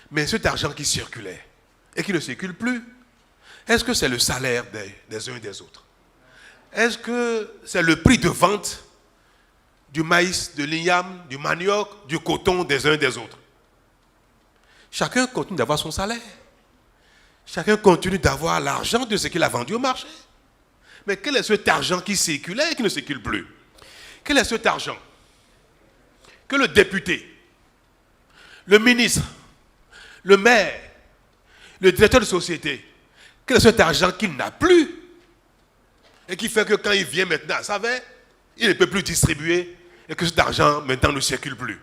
Mais cet argent qui circulait et qui ne circule plus, est-ce que c'est le salaire des uns et des autres? Est-ce que c'est le prix de vente du maïs, de l'igname, du manioc, du coton des uns et des autres? Chacun continue d'avoir son salaire. Chacun continue d'avoir l'argent de ce qu'il a vendu au marché. Mais quel est cet argent qui circulait et qui ne circule plus? Quel est cet argent que le député, le ministre, le maire, le directeur de société, quel est cet argent qu'il n'a plus et qui fait que quand il vient maintenant à sa veille, il ne peut plus distribuer et que cet argent maintenant ne circule plus?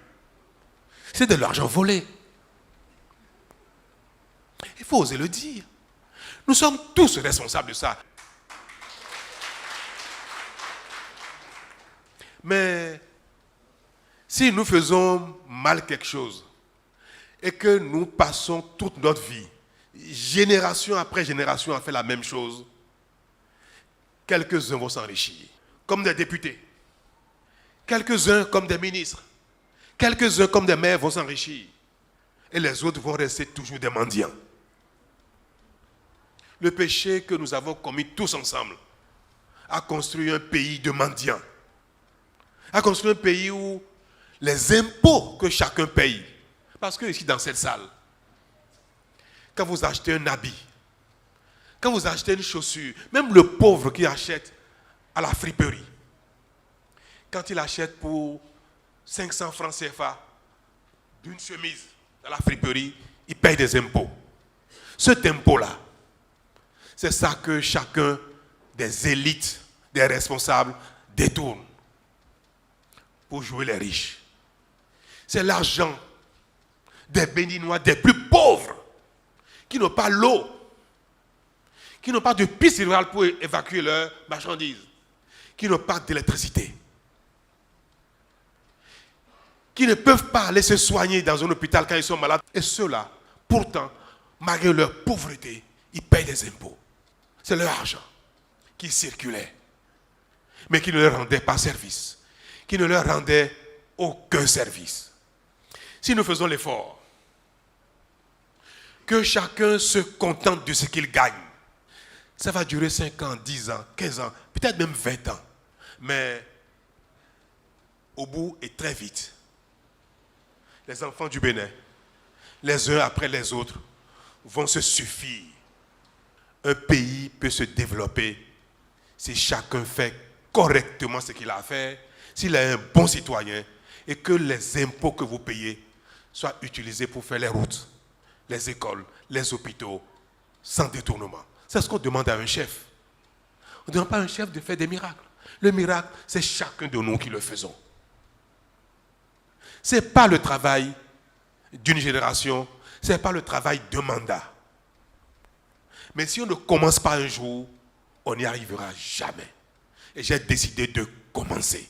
C'est de l'argent volé. Il faut oser le dire. Nous sommes tous responsables de ça. Mais si nous faisons mal quelque chose et que nous passons toute notre vie, génération après génération, à faire la même chose, quelques-uns vont s'enrichir, comme des députés. Quelques-uns comme des ministres. Quelques-uns comme des maires vont s'enrichir. Et les autres vont rester toujours des mendiants. Le péché que nous avons commis tous ensemble a construit un pays de mendiants. A construit un pays où les impôts que chacun paye, parce que ici dans cette salle, quand vous achetez un habit, quand vous achetez une chaussure, même le pauvre qui achète à la friperie, quand il achète pour 500 francs CFA d'une chemise à la friperie, il paye des impôts. Cet impôt-là, c'est ça que chacun des élites, des responsables détourne pour jouer les riches. C'est l'argent des Béninois, des plus pauvres, qui n'ont pas l'eau, qui n'ont pas de piste rurale pour évacuer leurs marchandises, qui n'ont pas d'électricité, qui ne peuvent pas aller se soigner dans un hôpital quand ils sont malades. Et ceux-là, pourtant, malgré leur pauvreté, ils payent des impôts. C'est leur argent qui circulait, mais qui ne leur rendait pas service, qui ne leur rendait aucun service. Si nous faisons l'effort, que chacun se contente de ce qu'il gagne, ça va durer 5 ans, 10 ans, 15 ans, peut-être même 20 ans. Mais au bout et très vite, les enfants du Bénin, les uns après les autres, vont se suffire. Un pays peut se développer si chacun fait correctement ce qu'il a à faire, s'il est un bon citoyen et que les impôts que vous payez soient utilisés pour faire les routes, les écoles, les hôpitaux, sans détournement. C'est ce qu'on demande à un chef. On ne demande pas à un chef de faire des miracles. Le miracle, c'est chacun de nous qui le faisons. Ce n'est pas le travail d'une génération, ce n'est pas le travail d'un mandat. Mais si on ne commence pas un jour, on n'y arrivera jamais. Et j'ai décidé de commencer.